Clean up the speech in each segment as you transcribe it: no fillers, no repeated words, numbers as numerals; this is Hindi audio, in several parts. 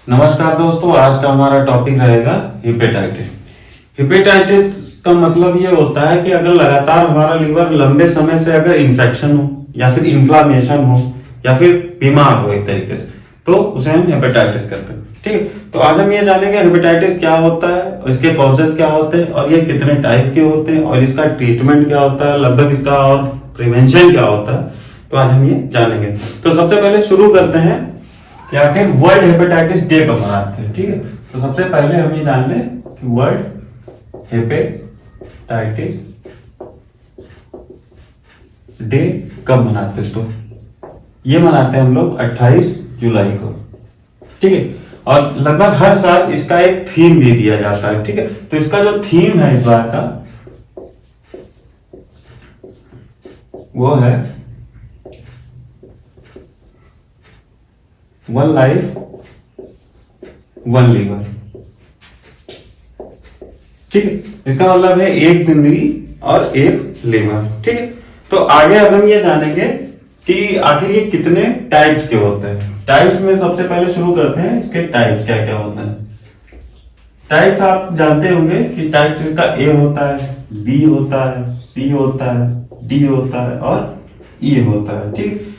नमस्कार दोस्तों, आज का हमारा टॉपिक रहेगा हेपेटाइटिस। हेपेटाइटिस का मतलब ये होता है कि अगर लगातार हमारा लीवर लंबे समय से अगर इन्फेक्शन हो या फिर इन्फ्लामेशन हो या फिर बीमार हो एक तरीके से, तो उसे हम हेपेटाइटिस कहते हैं। ठीक है, तो आज हम ये जानेंगे हेपेटाइटिस क्या होता है, इसके कॉजेस क्या होते हैं और ये कितने टाइप के होते हैं और इसका ट्रीटमेंट क्या होता है, लगभग इसका और प्रिवेंशन क्या होता है, तो आज हम ये जानेंगे। तो सबसे पहले शुरू करते हैं कि आखिर वर्ल्ड हेपेटाइटिस डे कब मनाते हैं। ठीक है, तो सबसे पहले हम ये जान लें कि वर्ल्ड हेपेटाइटिस डे कब मनाते हैं। तो ये मनाते हैं हम लोग 28 जुलाई को। ठीक है, और लगभग हर साल इसका एक थीम भी दिया जाता है। ठीक है, तो इसका जो थीम है इस बार का वो है वन लाइफ वन लीवर। ठीक है, इसका मतलब है एक जिंदगी और एक लीवर। ठीक है, तो आगे अब हम ये जानेंगे कि आखिर ये कितने टाइप्स के होते हैं। टाइप्स में सबसे पहले शुरू करते हैं, इसके टाइप्स क्या क्या होते हैं। टाइप्स आप जानते होंगे कि टाइप्स इसका ए होता है, बी होता है, सी होता है, डी होता है और ई होता है। ठीक,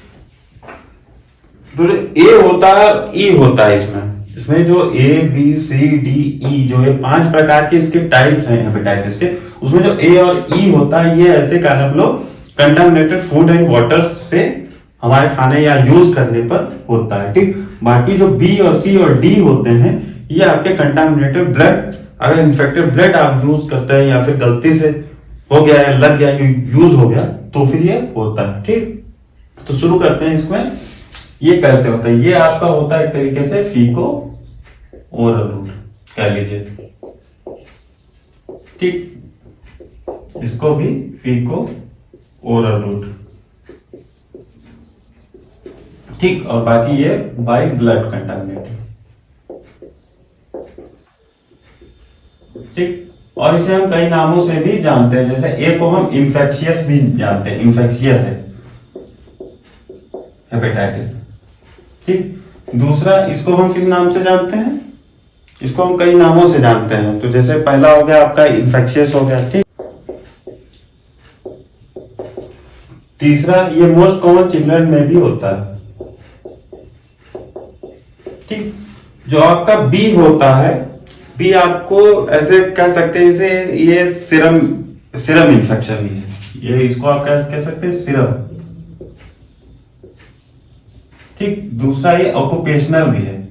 तो ए होता है और ई होता है। इसमें जो A B C D E जो ये 5 प्रकार के इसके टाइप्स हैं हेपेटाइटिस के, उसमें जो ए और ई होता है ये ऐसे कारण हम लोग कंटामिनेटेड फूड एंड वाटर से हमारे खाने या यूज करने पर होता है। ठीक, बाकी जो बी और सी और डी होते हैं ये आपके कंटामिनेटेड ब्लड, अगर इन्फेक्टेड ब्लड आप यूज करते हैं या फिर गलती से हो गया है, लग गया, यूज हो गया, तो फिर ये होता है। ठीक, तो शुरू करते हैं इसमें ये कैसे होता है। ये आपका होता है एक तरीके से फीको ओरल रूट कह लीजिए। ठीक, इसको भी फीको ओरल रूट। ठीक, और बाकी ये बाय ब्लड कंटामिनेटेड। ठीक, और इसे हम कई नामों से भी जानते हैं, जैसे एक को हम इंफेक्शियस भी जानते हैं, इंफेक्शियस है हेपेटाइटिस। ठीक, दूसरा इसको हम किस नाम से जानते हैं, इसको हम कई नामों से जानते हैं। तो जैसे पहला हो गया आपका इंफेक्शियस हो गया। ठीक, तीसरा ये मोस्ट कॉमन चिल्ड्रन में भी होता है। ठीक, जो आपका बी होता है, बी आपको ऐसे कह सकते हैं, इसे ये सिरम इन्फेक्शन भी है, ये इसको आप कह सकते हैं सिरम। ठीक, दूसरा ये ऑक्यूपेशनल भी है।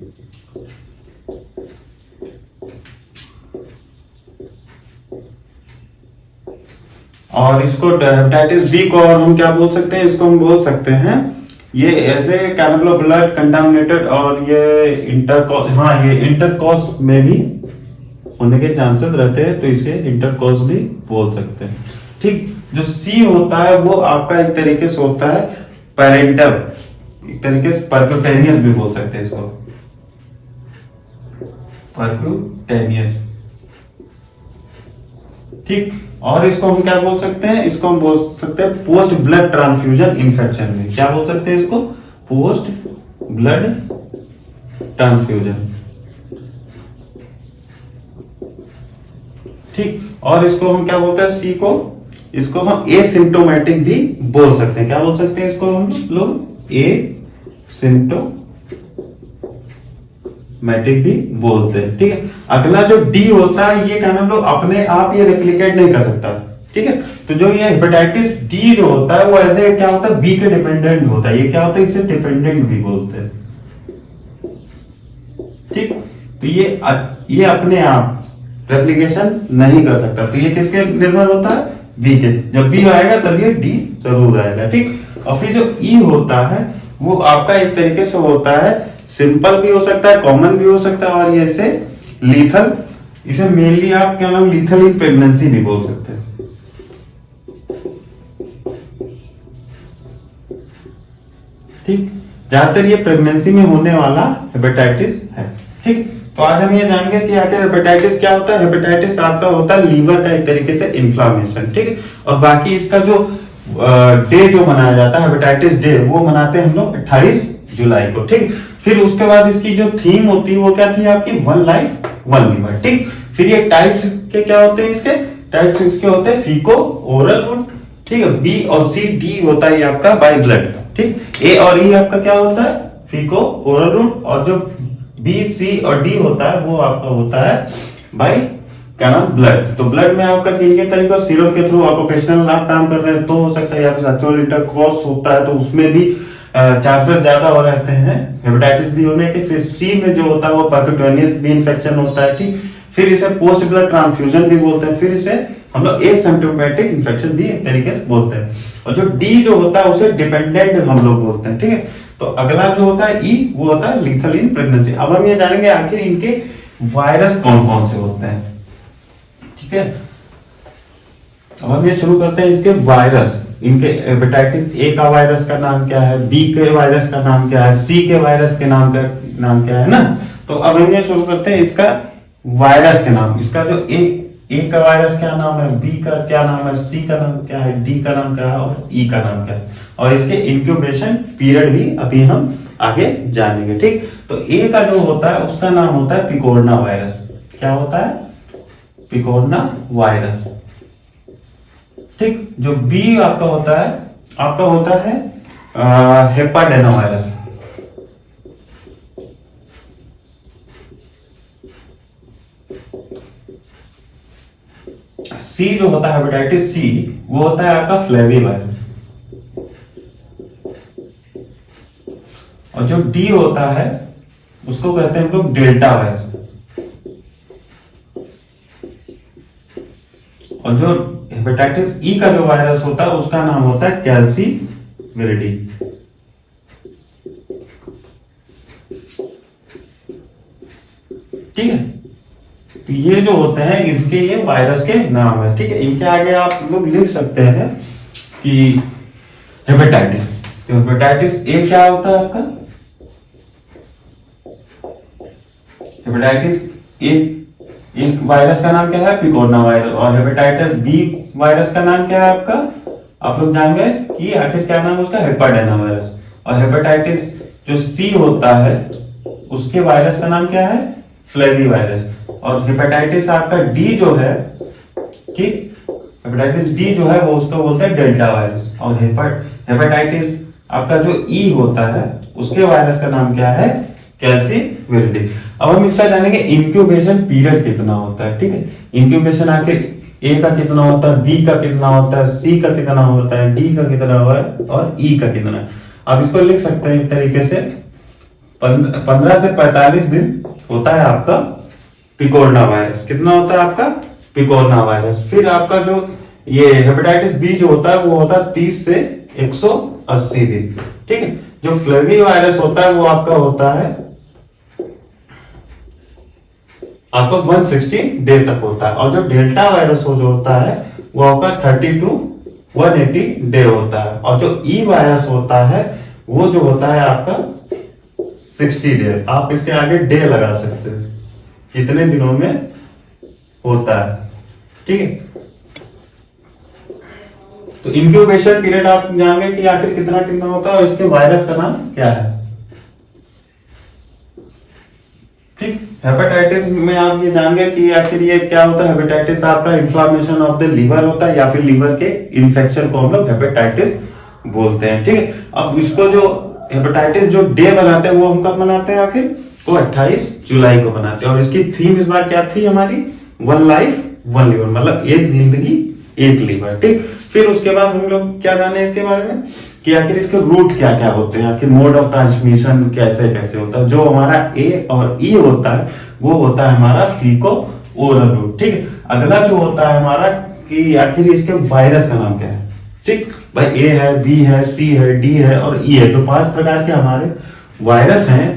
और इसको हेपेटाइटिस बी को और हम क्या बोल सकते हैं, इसको हम बोल सकते हैं ये ऐसे कैनबलो ब्लड कंटामिनेटेड, और ये इंटरकॉस में भी होने के चांसेस रहते हैं, तो इसे इंटरकॉस भी बोल सकते हैं। ठीक, जो सी होता है वो आपका एक तरीके से होता है पेरेंटल, एक तरीके से परक्यूटेनियस भी बोल सकते हैं इसको, परक्यूटेनियस। ठीक, और इसको हम क्या बोल सकते हैं, इसको हम बोल सकते हैं पोस्ट ब्लड ट्रांसफ्यूजन इन्फेक्शन में। क्या बोल सकते हैं इसको, पोस्ट ब्लड ट्रांसफ्यूजन। ठीक, और इसको हम क्या बोलते हैं, सी को, इसको हम एसिम्प्टोमेटिक भी बोल सकते हैं। क्या बोल सकते हैं इसको हम लोग, एसिम्प्टोमेटिक भी बोलते हैं। ठीक है, अगला जो डी होता है ये क्या हम लोग अपने आप ये रेप्लिकेट नहीं कर सकता। ठीक है, तो जो ये हेपेटाइटिस डी जो होता है वो ऐसे क्या होता है, बी के डिपेंडेंट होता है। ये क्या होता है, इसे डिपेंडेंट भी बोलते हैं। ठीक, तो ये अपने आप रेप्लिकेशन नहीं कर सकता, तो ये किसके निर्भर होता है, बी के। जब बी आएगा तब ये डी जरूर आएगा। ठीक, और फिर जो ई होता है वो आपका एक तरीके से होता है सिंपल भी हो सकता है, कॉमन भी हो सकता है, और ये इसे लीथल, इसे मेनली आप क्या नाम लीथल इन प्रेगनेंसी भी बोल सकते हैं। ठीक, ज्यादातर ये प्रेगनेंसी में होने वाला हेपेटाइटिस है। ठीक, तो आज हम ये जानेंगे कि आखिर हेपेटाइटिस क्या होता है। हेपेटाइटिस आपका होता है लीवर का एक तरीके से इन्फ्लामेशन। ठीक है, और बाकी इसका जो डे जो मनाया जाता है हेपेटाइटिस डे, वो मनाते हैं हम लोग 28 जुलाई को, ठीक। फिर उसके बाद इसकी जो थीम होती है वो क्या थी आपकी, वन लाइफ वन लीवर, ठीक। फिर ये टाइप्स के क्या होते हैं, इसके टाइप्स इसके होते हैं फीको ओरल रूट, ठीक है। बी और सी, डी होता है आपका बाय ब्लड, ठीक। ए और ई आपका क्या होता है, फीको ओरल रूट, और जो बी सी और डी होता है वो आपका होता है बाय क्या नाम, ब्लड। तो ब्लड में आपका किन के तरीके, सीरम के थ्रू ऑक्यूपेशनल आप काम कर रहे हैं तो हो सकता है, या फिर सेक्सुअल इंटरकोर्स होता है तो उसमें भी चांसेस ज्यादा हो रहते हैं हेपेटाइटिस बी होने के। फिर सी में जो होता है वो परक्यूटेनियस बी इन्फेक्शन होता है, ठीक। फिर इसे पोस्ट ब्लड ट्रांसफ्यूजन भी बोलते हैं। फिर इसे हम लोग एसिम्प्टोमेटिक इन्फेक्शन भी एक तरीके से बोलते हैं। और जो डी जो होता है उसे डिपेंडेंट हम लोग बोलते हैं, ठीक है। तो अगला जो होता है ई, वो होता है लीथल इन प्रेगनेंसी। अब हम ये जानेंगे आखिर इनके वायरस कौन कौन से होते हैं, ठीक है। अब हम ये शुरू करते हैं इसके वायरस। इनके हेपेटाइटिस ए का वायरस का नाम क्या है, बी के वायरस का नाम क्या है, सी के वायरस के नाम क्या है ना। तो अब हम ये शुरू करते हैं इसका वायरस के नाम। इसका जो ए का वायरस क्या नाम है, बी का क्या नाम है, सी का नाम क्या है, डी का नाम क्या है और ई का नाम क्या है। और इसके इंक्यूबेशन पीरियड भी अभी हम आगे जानेंगे, ठीक। तो ए का जो होता है उसका नाम होता है पिकोरना वायरस। क्या होता है, पिकोरना वायरस, ठीक। जो बी आपका होता है हेपाडेना वायरस। सी जो होता है हेपेटाइटिस सी, वो होता है आपका फ्लेवी वायरस। और जो डी होता है उसको कहते हैं हम लोग डेल्टा वायरस। और जो हेपेटाइटिस ई का जो वायरस होता है उसका नाम होता है कैल्सीविरिडी, ठीक है। तो ये जो होते हैं इनके ये वायरस के नाम है, ठीक है। इनके आगे आप लोग लिख सकते हैं कि हेपेटाइटिस, तो हेपेटाइटिस ए क्या होता है आपका, हेपेटाइटिस एक वायरस का नाम क्या है, पिकोरना वायरस। और हेपेटाइटिस बी वायरस का नाम क्या है आपका, आप लोग जान गए कि आखिर क्या नाम है उसका, हेपाडेना वायरस। और हेपेटाइटिस जो सी होता है उसके वायरस का नाम क्या है, फ्लेवी वायरस। और हेपेटाइटिस आपका डी जो है, ठीक, हेपेटाइटिस डी जो है वो उसको बोलते हैं डेल्टा वायरस। और हेपेटाइटिस आपका जो ई होता है उसके वायरस का नाम क्या है, कैल्सीविरिडी। अब हम इसका जानेंगे इंक्यूबेशन पीरियड कितना होता है, ठीक है। इंक्यूबेशन आखिर ए का कितना होता है, बी का कितना होता है, सी का कितना होता है, डी का कितना हुआ है और ई का कितना है। आप इसको लिख सकते हैं एक तरीके से 15 से 45 दिन होता है आपका पिकोरना वायरस। कितना होता है आपका पिकोरना वायरस। फिर आपका जो ये हेपेटाइटिस बी जो होता है वो होता है 30 से 180 दिन, ठीक है। जो फ्लेवी वायरस होता है वो आपका होता है आपका 160 डे तक होता है। और जो डेल्टा वायरस जो होता है वो आपका 30 to 180 डे होता है। और जो ई वायरस होता है वो जो होता है आपका 60 डे। आप इसके आगे डे लगा सकते हैं कितने दिनों में होता है, ठीक है। तो इंक्यूबेशन पीरियड आप जानेंगे कि आखिर कितना कितना होता है और इसके वायरस का नाम क्या है, ठीक। हेपेटाइटिस में आप ये जानेंगे कि आखिर ये क्या होता है। हेपेटाइटिस आपका इन्फ्लामेशन ऑफ द लीवर होता है या फिर लीवर के इन्फेक्शन को हम लोग हेपेटाइटिस बोलते हैं, ठीक है। अब इसको जो हेपेटाइटिस जो डे बनाते हैं वो हम कब मनाते हैं, आखिर वो 28 जुलाई को बनाते हैं। और इसकी थीम इस बार क्या थी हमारी, वन लाइफ वन लीवर, मतलब एक जिंदगी एक लीवर, ठीक। फिर उसके बाद हम लोग क्या जाने इसके बारे में कि आखिर इसके रूट क्या क्या होते हैं, आखिर मोड ऑफ ट्रांसमिशन कैसे कैसे होता है। जो हमारा ए और ई होता है वो होता है हमारा फीको ओरल रूट, ठीक है। अगला जो होता है हमारा कि आखिर इसके वायरस का नाम क्या है, ठीक भाई। ए है, बी है, सी है, डी है और ई है। जो 5 प्रकार के हमारे वायरस हैं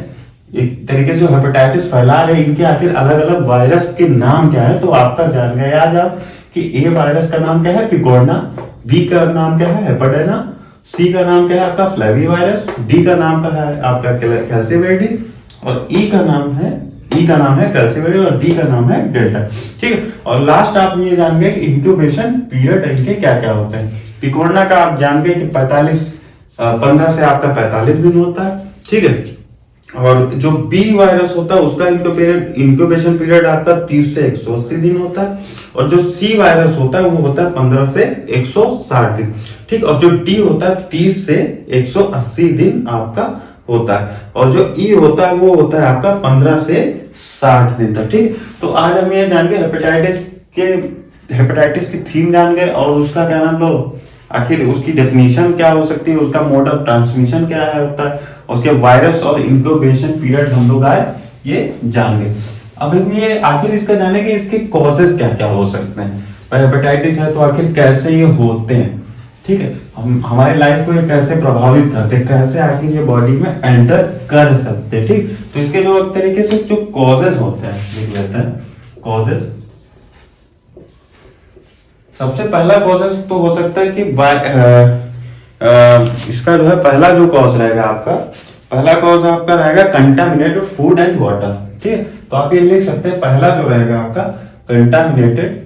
एक तरीके से हेपेटाइटिस फैला रहे, इनके आखिर अलग अलग वायरस के नाम क्या है। तो आपका जान गए आज आप कि ए वायरस का नाम क्या है, पिकोरना, बी का नाम क्या है, हेपेडेना, सी का नाम क्या है आपका फ्लेवी वायरस, डी का नाम क्या है आपका कैल्सीविरिडी और ई का नाम है कैल्सीविरिडी और डी का नाम है डेल्टा, ठीक है। और लास्ट आप ये जान गए कि इंक्यूबेशन पीरियड इनके क्या क्या होते हैं। पिकोरना का आप जान गए कि 15 से आपका 45 दिन होता है। ठीक है। और जो बी वायरस होता है उसका इंक्यूबेशन पीरियड आपका 30 से 180 दिन होता है, और जो सी वायरस होता है वो होता है 15 से 160 दिन। ठीक। और जो डी होता है 30 से 180 दिन आपका होता है, और जो ई होता है वो होता है आपका 15 से 60 दिन तक। ठीक। तो आज हम ये जान गए हेपेटाइटिस की थीम जान गए, और उसका क्या नाम लो, आखिर उसकी डेफिनेशन क्या हो सकती है, उसका मोड ऑफ ट्रांसमिशन क्या है होता है, उसके वायरस और इंक्यूबेशन पीरियड हम लोग आए ये जान गए। अब हम ये आखिर इसका जाने कि इसके कॉजेस क्या क्या हो सकते हैं। हेपेटाइटिस है तो आखिर कैसे ये होते हैं, ठीक है, हम हमारी लाइफ को ये कैसे प्रभावित करते हैं, कैसे आखिर ये बॉडी में एंटर कर सकते हैं। ठीक। तो इसके जो एक तरीके से जो कॉजेस होते हैं लिख लेते हैं कॉजेस। सबसे पहला कॉजेस तो हो सकता है कि इसका जो है पहला जो कॉज रहेगा आपका, पहला कॉज आपका रहेगा कंटामिनेटेड फूड एंड वाटर। ठीक है। तो आप ये लिख सकते हैं पहला जो रहेगा आपका कंटामिनेटेड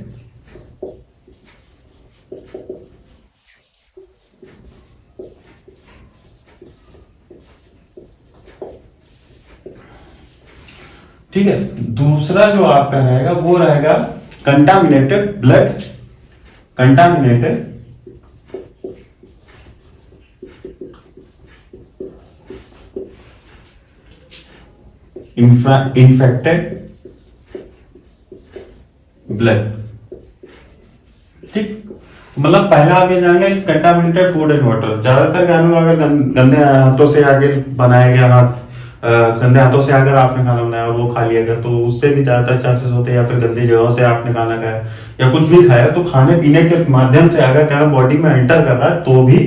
ठीक है। दूसरा जो आपका रहेगा वो रहेगा contaminated blood, contaminated infected blood. ठीक। मतलब पहला आप ये जानेंगे कंटामिनेटेड फूड एंड वाटर। ज्यादातर जानवर अगर गंदे हाथों से आगे बनाया गया हाथ, गंदे हाथों से अगर आपने खाना बनाया और वो खा लिया गया तो उससे भी ज्यादातर चांसेस होते हैं, या फिर गंदी जगहों से आपने खाना खाया या कुछ भी खाया तो खाने पीने के माध्यम से अगर क्या बॉडी में एंटर कर रहा है तो भी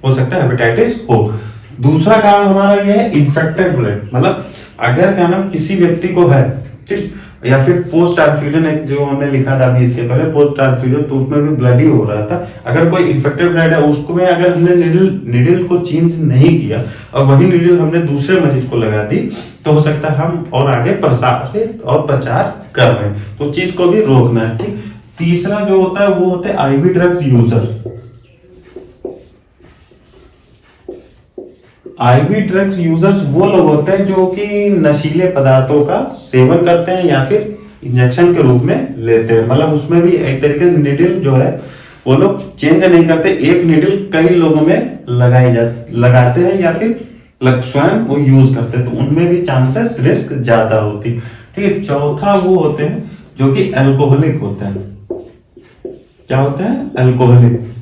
हो सकता है हेपेटाइटिस हो। दूसरा कारण हमारा ये है इन्फेक्टेड ब्लड, मतलब अगर क्या नाम किसी व्यक्ति को है, ठीक, या फिर पोस्ट ट्रांसफ्यूजन एक जो हमने लिखा था अभी इसके पहले पोस्ट ट्रांसफ्यूजन, तो उसमें भी ब्लड ही हो रहा था। अगर कोई इन्फेक्टेड ब्लड है उसको में अगर हमने निडल को चेंज नहीं किया और वही निडल हमने दूसरे मरीज को लगा दी तो हो सकता है हम और आगे प्रसारित और प्रचार कर रहे हैं, तो चीज को भी रोकना है। ठीक। तीसरा जो होता है वो होते हैं IV drug user. IV drugs users वो लोग होते हैं जो कि नशीले पदार्थों का सेवन करते हैं या फिर इंजेक्शन के रूप में लेते हैं, मतलब उसमें भी एक तरीके से निडल जो है वो लोग चेंज नहीं करते, एक निडल कई लोगों में लगाते हैं या फिर स्वयं वो यूज करते हैं, तो उनमें भी चांसेस रिस्क ज्यादा होती। ठीक है। चौथा वो होते हैं जो कि अल्कोहलिक होते हैं। क्या होते हैं? अल्कोहलिक।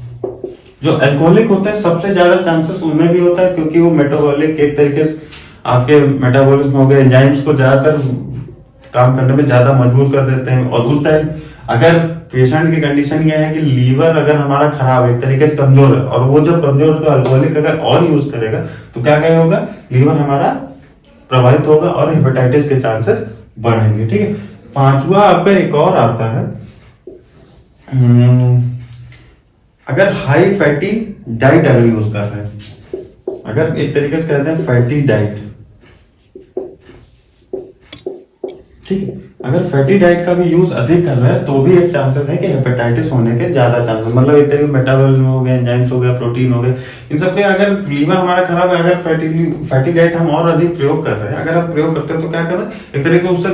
जो अल्कोहलिक होते हैं सबसे ज्यादा चांसेस उनमें भी होता है क्योंकि वो मेटाबॉलिक एक तरीके से आपके मेटाबॉलिज्म हो गए एंजाइम्स को ज्यादातर काम करने में ज्यादा मजबूर कर देते हैं, और उस टाइम अगर पेशेंट की कंडीशन ये है कि लीवर अगर हमारा खराब है एक तरीके से कमजोर है, और वो जब कमजोर है तो अल्कोहलिक अगर और यूज करेगा तो क्या क्या होगा, लीवर हमारा प्रभावित होगा और हेपेटाइटिस के चांसेस बढ़ेंगे। ठीक है। पांचवा आपका एक और आता है, अगर हाई फैटी डाइट अगर यूज कर रहे हैं, अगर एक तरीके से कहते हैं फैटी डाइट, ठीक है, अगर फैटी डाइट का भी यूज अधिक कर रहे हैं तो भी एक चांसेस है कि हेपेटाइटिस होने के ज्यादा चांसेस, मतलब एक तरीके मेटाबॉलिज्म हो गया, एंजाइम्स हो गया, प्रोटीन हो गए, इन सब के अगर लीवर हमारा खराब है, अगर फैटी डाइट हम और अधिक प्रयोग कर रहे हैं, अगर हम प्रयोग करते हैं तो क्या कर रहे हैं, एक तरीके उससे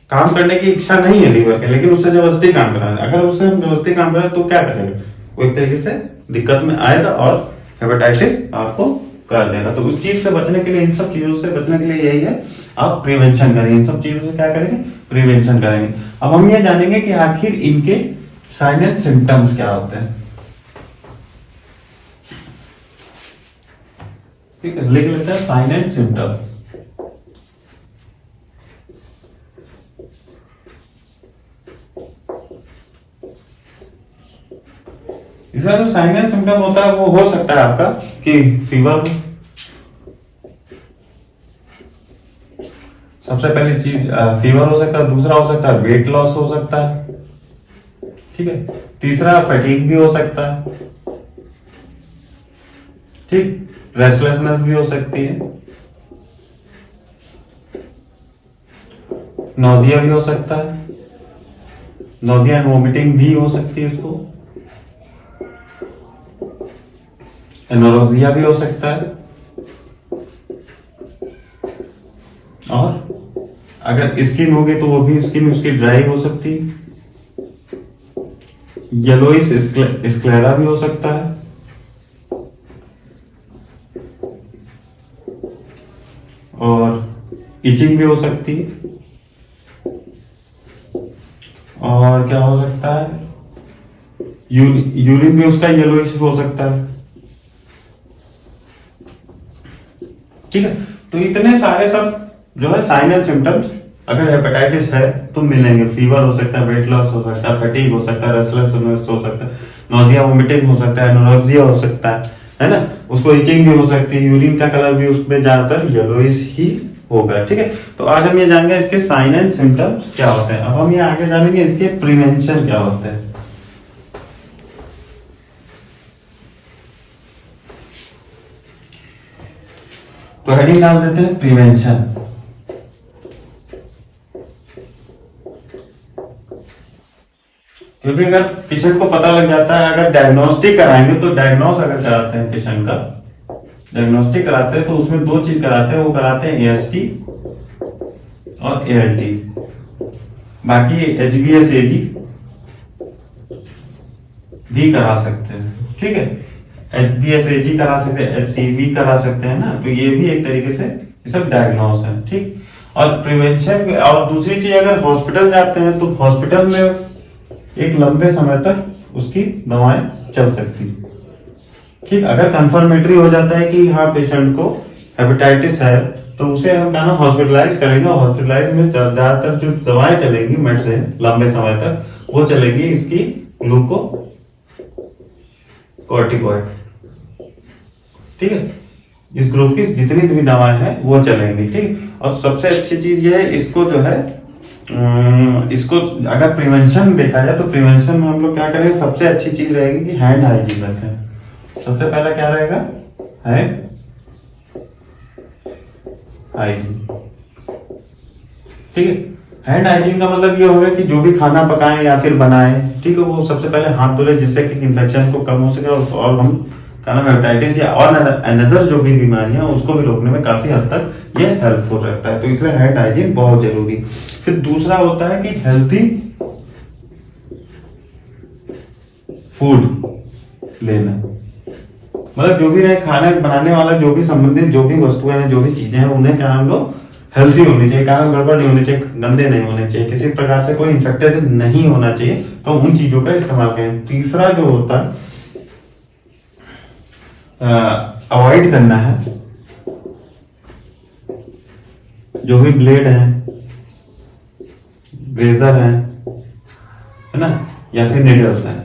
काम करने की इच्छा नहीं है लीवर के, लेकिन उससे जबरदस्ती काम करा रहे हैं, अगर उससे जबरदस्ती काम करें तो क्या करेगा, वो एक तरीके से दिक्कत में आएगा और हेपेटाइटिस आपको कर देगा। तो उस चीज से बचने के लिए, इन सब चीजों से बचने के लिए यही है आप प्रिवेंशन करें, इन सब चीजों से क्या करेंगे, प्रिवेंशन करेंगे। अब हम ये जानेंगे कि आखिर इनके साइन एंड सिम्टम्स क्या होते हैं। ठीक है, लिख लेते हैं साइन एंड सिम्टम। इसका जो साइन एंड सिम्टम होता है वो हो सकता है आपका कि फीवर, सबसे पहली चीज फीवर हो सकता है, दूसरा हो सकता है वेट लॉस हो सकता है, ठीक है, तीसरा फैटीग भी हो सकता है, ठीक, रेस्टलेसनेस भी हो सकती है, नोजिया भी हो सकता है, नोजिया एंड वोमिटिंग भी हो सकती है, इसको एनोरेक्सिया भी हो सकता है, और अगर स्किन होगी तो वो भी स्किन उसकी ड्राई हो सकती है। येलोइश स्क्लेरा भी हो सकता है, और इचिंग भी हो सकती है, और क्या हो सकता है, यूरिन भी उसका येलोइश हो सकता है। ठीक है, तो इतने सारे सब जो है साइन एंड सिम्टम्स अगर हेपेटाइटिस है तो मिलेंगे। फीवर हो सकता है, वेट लॉस हो सकता है, फटीग हो सकता है, रेस्टलेसनेस हो सकता है, नोजिया वोमिटिंग हो सकता है, एनोरेक्सिया हो सकता है ना। उसको इचिंग भी हो सकती है, यूरिन का कलर भी उसमें ज्यादातर येलोइश ही होगा। ठीक है, तो आज हम ये जानेंगे इसके साइन एंड सिम्टम्स क्या होते हैं। अब हम ये आगे जानेंगे इसके प्रिवेंशन क्या होते हैं। तो हेडिंग डाल देते हैं प्रिवेंशन। क्योंकि अगर पेशेंट को पता लग जाता है, अगर डायग्नोस्टिक कराएंगे तो डायग्नोस अगर कराते हैं पेशेंट का, डायग्नोस्टिक कराते हैं तो उसमें दो चीज कराते हैं, वो कराते हैं एएसटी और एएलटी। बाकी एचबीएस-एजी भी करा सकते हैं। ठीक है, एचबीएस-एजी करा सकते हैं, एचसीवी करा सकते हैं ना, तो ये भी एक तरीके से ये सब डायग्नोस है। ठीक, और प्रिवेंशन, और दूसरी चीज अगर हॉस्पिटल जाते हैं तो हॉस्पिटल में एक लंबे समय तक उसकी दवाएं चल सकती है। ठीक, अगर कंफर्मेटरी हो जाता है कि हाँ पेशेंट को हेपेटाइटिस है तो उसे हम क्या ना हॉस्पिटलाइज करेंगे। हॉस्पिटलाइज में ज्यादातर जो दवाएं चलेंगी मेडिसिन लंबे समय तक वो चलेगी इसकी ग्लूकोकॉर्टिकॉइड। ठीक है, इस ग्रुप की जितनी भी दवाएं हैं वो चलेंगी। ठीक, और सबसे अच्छी चीज ये है, इसको जो है इसको अगर प्रिवेंशन देखा जाए तो प्रिवेंशन में हम लोग क्या करेंगे, सबसे अच्छी चीज रहेगी कि हैंड हाइजीन रखें। सबसे पहला क्या रहेगा, हैंड हाइजीन। ठीक है, हैंड हाइजीन का मतलब ये होगा कि जो भी खाना पकाएं या फिर बनाएं, ठीक है, वो सबसे पहले हाथ धुले जिससे कि इन्फेक्शन को कम हो सके और हम हेपेटाइटिस या और अनदर जो भी बीमारियां उसको भी रोकने में काफी हद तक ये हेल्पफुल रहता है। तो इसलिए हैंड हाइजीन बहुत जरूरी। फिर दूसरा होता है कि हेल्थी फूड लेना, मतलब जो भी है खाना बनाने वाला जो भी संबंधित जो भी वस्तुएं हैं, जो भी चीजें हैं, उन्हें क्या हम लोग हेल्थी होनी चाहिए, कारण गड़बड़ नहीं होनी चाहिए, गंदे नहीं होने चाहिए, किसी प्रकार से कोई इंफेक्टेड नहीं होना चाहिए। तो उन चीजों का इस्तेमाल करें। तीसरा जो होता है अवॉइड करना है जो भी ब्लेड है, रेजर है ना, या फिर निडल्स है।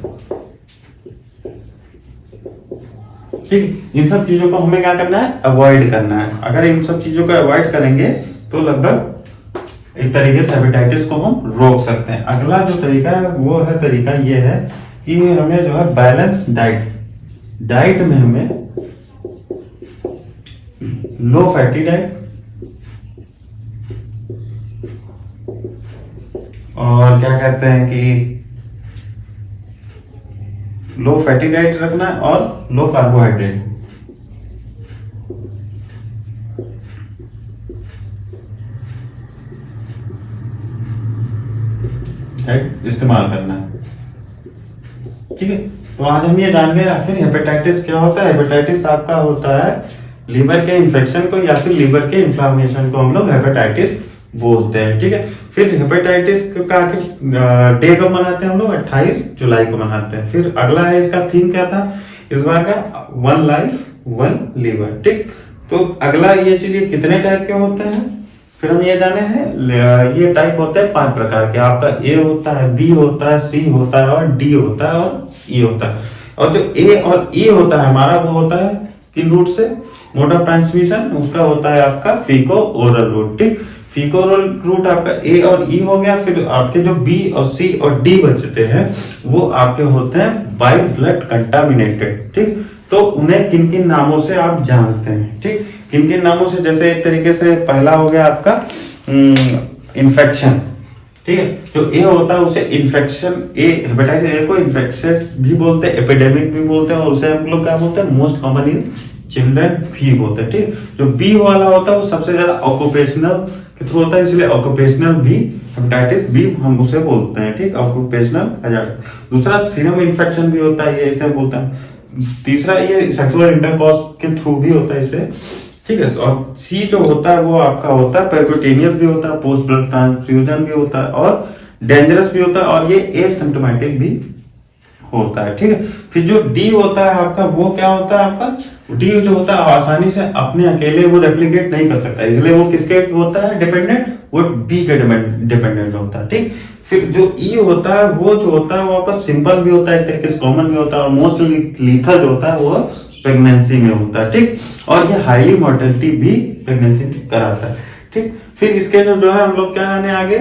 ठीक, इन सब चीजों को हमें क्या करना है, अवॉइड करना है। अगर इन सब चीजों को अवॉइड करेंगे तो लगभग एक तरीके से हेपेटाइटिस को हम रोक सकते हैं। अगला जो तरीका है वो है, तरीका ये है कि हमें जो है बैलेंस डाइट में हमें लो फैटी डाइट और क्या कहते हैं कि लो फैटी डाइट रखना है और लो कार्बोहाइड्रेट डाइट इस्तेमाल करना है। ठीक है, तो आज हम ये जान गए आखिर हेपेटाइटिस क्या होता है। हेपेटाइटिस आपका होता है लीवर के इन्फेक्शन को या फिर लीवर के इन्फ्लामेशन को हम लोग हेपेटाइटिस बोलते हैं। ठीक है, फिर हेपेटाइटिस का डे कब मनाते हैं हम लोग, 28 जुलाई को मनाते हैं। फिर अगला है इसका थीम क्या था इस बार का, वन लाइफ वन लीवर। ठीक, तो अगला ये चीज ये कितने टाइप के होते हैं फिर हम ये जाने हैं। ये टाइप होते हैं 5 प्रकार के। आपका ए होता है, बी होता है, सी होता है और डी होता है और ई होता है। और जो ए और ई होता है हमारा वो होता है किन रूट से, मोड ऑफ ट्रांसमिशन उसका होता है आपका फीको ओरल रूट। ठीक, फीको ओरल रूट आपका ए और ई हो गया। फिर आपके जो बी और सी और डी बचते हैं वो आपके होते हैं बाय ब्लड कंटामिनेटेड। ठीक, तो उन्हें किन किन नामों से आप जानते हैं। ठीक, किन किन नामों से, जैसे एक तरीके से पहला हो गया आपका इन्फेक्शन। ठीक है, जो ए होता है उसे इन्फेक्शन, ए हेपेटाइटिस ए को इन्फेक्शियस भी बोलते हैं, एपिडेमिक भी बोलते हैं, और उसे हम लोग क्या बोलते हैं, मोस्ट कॉमन इन चिल्ड्रन भी बोलते हैं। ठीक, जो बी वाला होता है वो सबसे ज्यादा ऑक्यूपेशनल के थ्रू होता है, इसलिए ऑक्यूपेशनल भी हेपेटाइटिस बी हम उसे बोलते हैं, ठीक, ऑक्यूपेशनल हैजार्ड। दूसरा सीरम इन्फेक्शन भी होता है, ये इसे बोलते हैं। तीसरा ये सेक्सुअल इंटरकॉर्स के थ्रू भी होता है इसे, ठीक है। और सी जो होता है वो आपका होता है पेरिकुटेनियस भी होता है, पोस्ट ब्लड ट्रांसफ्यूजन भी होता है और डेंजरस भी होता है, और ये एसिम्प्टोमेटिक भी होता है, ठीक है। फिर जो डी होता है आपका, वो क्या होता है आपका, डी जो होता है आसानी से अपने अकेले वो रेप्लिकेट नहीं कर सकता, इसलिए वो किसके होता है डिपेंडेंट, वो बी के डिपेंडेंट होता है, ठीक। फिर जो ई होता है वो जो होता है वो आपका सिंपल भी होता है, एक तरीके से कॉमन भी होता है, और मोस्ट लीथल जो होता है वो प्रेगनेंसी में होता है, ठीक। और ये हाईली मोर्टेलिटी भी प्रेगनेंसी कराता है, ठीक। फिर इसके जो है हम लोग क्या जाने आगे,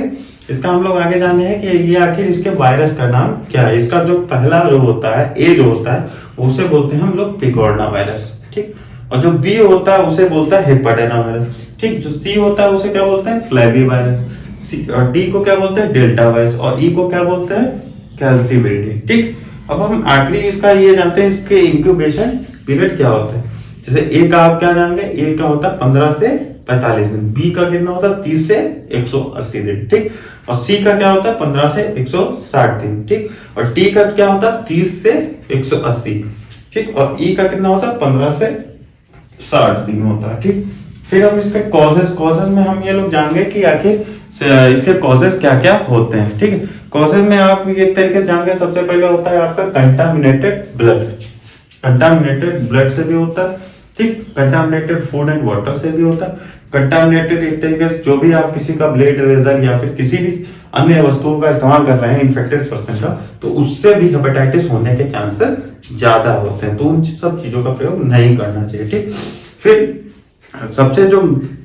इसका हम लोग आगे जाने हैं कि ये आखिर इसके वायरस का नाम क्या है। इसका जो पहला जो होता है ए जो होता है उसे बोलते हैं हम लोग पिकोर्ना वायरस, ठीक। और जो बी होता है उसे बोलता है हेपेटाइना वायरस, ठीक। जो सी होता है उसे क्या बोलते हैं फ्लैवी वायरस, और डी को क्या बोलते हैं डेल्टा वायरस, और ई को क्या बोलते हैं कैल्सीविरिडी, ठीक। अब हम आखिरी इसका ये जानते हैं इसके इंक्यूबेशन पीरियड क्या होता है। जैसे ए का आप क्या जानेंगे, ए का होता है 15 से 45 दिन, बी का कितना होता है 30 से 180 दिन, ठीक। और सी का क्या होता है 15 से 160 दिन, ठीक। और टी का क्या होता है 30 से 180, ठीक। और ई का कितना होता है 15 से 60 दिन होता है, ठीक। फिर हम इसके कॉजेस में हम ये लोग जानेंगे कि आखिर इसके कॉजेस क्या क्या होते हैं, ठीक है। कॉजेस में आप एक तरीके से जानेंगे, सबसे पहले होता है आपका कंटामिनेटेड ब्लड, कंटामिनेटेड ब्लड से भी होता है, ठीक। कंटामिनेटेड फूड एंड वाटर से भी होता है। कंटामिनेटेड एक तरीके से जो भी आप किसी का ब्लेड रेजर या फिर किसी भी अन्य वस्तुओं का इस्तेमाल कर रहे हैं इन्फेक्टेड पर्सन का, तो उससे भी हेपेटाइटिस होने के चांसेस ज्यादा होते हैं, तो उन सब चीजों का प्रयोग नहीं करना चाहिए, ठीक। फिर सबसे जो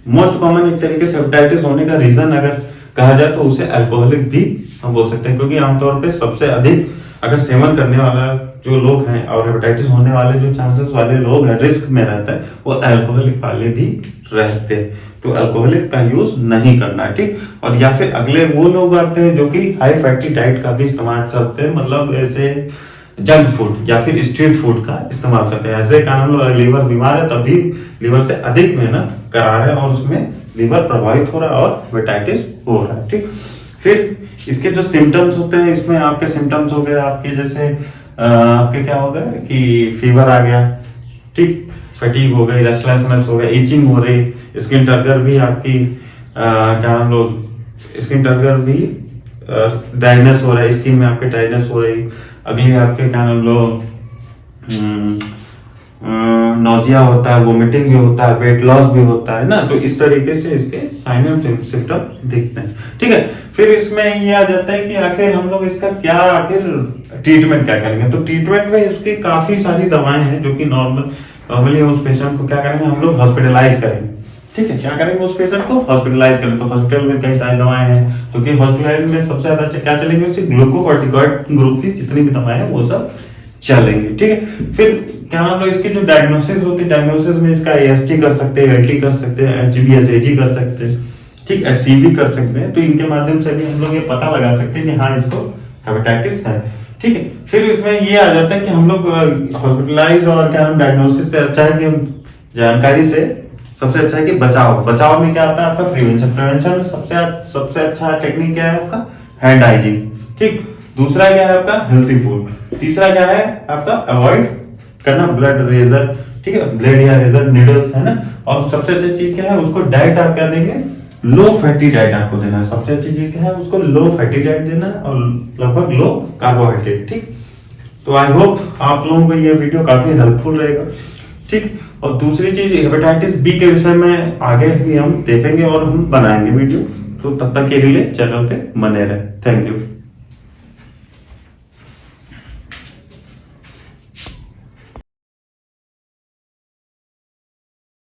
मोस्ट कॉमन एक तरीके से हेपेटाइटिस होने का रीजन अगर कहा जाए तो उसे अल्कोहलिक भी हम बोल सकते हैं, क्योंकि आमतौर पे सबसे अधिक अगर सेवन करने वाला जो लोग हैं और हेपेटाइटिस होने वाले जो चांसेस वाले लोग हैं रिस्क में रहता है वो अल्कोहलिक वाले भी रहते हैं, तो अल्कोहलिक का यूज नहीं करना, ठीक। और या फिर अगले वो लोग आते हैं जो कि हाई फैटी डाइट का भी इस्तेमाल करते हैं, मतलब ऐसे जंक फूड या फिर स्ट्रीट फूड का इस्तेमाल करते हैं, ऐसे कारण लोग लीवर बीमार है तभी लीवर से अधिक मेहनत करा रहे हैं और उसमें लीवर प्रभावित हो रहा है और हेपेटाइटिस हो रहा है, ठीक। फिर इसके जो सिम्टम्स होते हैं, इसमें आपके सिम्टम्स हो गए आपके जैसे आपके क्या हो गए कि फीवर आ गया, ठीक, फटीग हो गई, रेस्टलेसनेस हो गया, इचिंग हो रही, स्किन टर्गर भी आपकी क्या नाम लो स्किन टर्गर भी ड्राइनेस हो रहा है, स्किन में आपके ड्राइनेस हो रही, अगली आपके क्या नाम लो नोजिया होता है, वोमिटिंग भी होता है, वेट लॉस भी होता है ना, तो इस तरीके से इसके साइन एंड सिम्टम दिखते हैं, ठीक है। फिर इसमें ये आ जाता है कि आखिर हम लोग इसका क्या आखिर ट्रीटमेंट क्या करेंगे, तो ट्रीटमेंट में इसकी काफी सारी दवाएं हैं जो कि नॉर्मली उस पेशेंट को क्या करेंगे हम लोग हॉस्पिटलाइज करेंगे, ठीक है। क्या करेंगे उस पेशेंट को हॉस्पिटलाइज करें, तो हॉस्पिटल में कई सारी दवाएं हैं, तो कि हॉस्पिटल में सबसे ज्यादा क्या चलेंगे ग्लूकोकॉर्टिकॉइड ग्रुप की जितनी भी दवाएं हैं वो सब चलेंगे, ठीक है। फिर क्या हम लोग इसकी जो डायग्नोसिस होती है, डायग्नोसिस में इसका एएसटी कर सकते हैं, एलटी कर सकते हैं, एचबीएसएजी कर सकते हैं, ठीक, एचसीवी कर सकते हैं, तो इनके माध्यम से भी हम लोग ये पता लगा सकते हैं कि हाँ इसको हेपेटाइटिस है, ठीक है। फिर इसमें ये आ जाता है कि हम लोग हॉस्पिटलाइज और क्या हम डायग्नोसिस से अच्छा है कि हम जानकारी से सबसे अच्छा है कि बचाव में क्या आता है आपका प्रिवेंशन सबसे अच्छा टेक्निक क्या है आपका हैंड हाइजीन, ठीक। दूसरा क्या है आपका हेल्थी फूड, तीसरा क्या है आपका अवॉइड करना ब्लड रेजर, ठीक है, ब्लेड या रेजर नीडल्स है ना, और सबसे अच्छी चीज क्या है उसको डाइट आप क्या देंगे लो फैटी डाइट आपको देना है, सबसे अच्छी चीज क्या है उसको लो फैटी डाइट देना है और लगभग लो कार्बोहाइड्रेट, ठीक। तो आई होप आप लोगों को ये वीडियो काफी हेल्पफुल रहेगा, ठीक। और दूसरी चीज हेपेटाइटिस बी के विषय में आगे भी हम देखेंगे और हम बनाएंगे वीडियो, तो तब तक के लिए चैनल पे बने रहे। Thank you.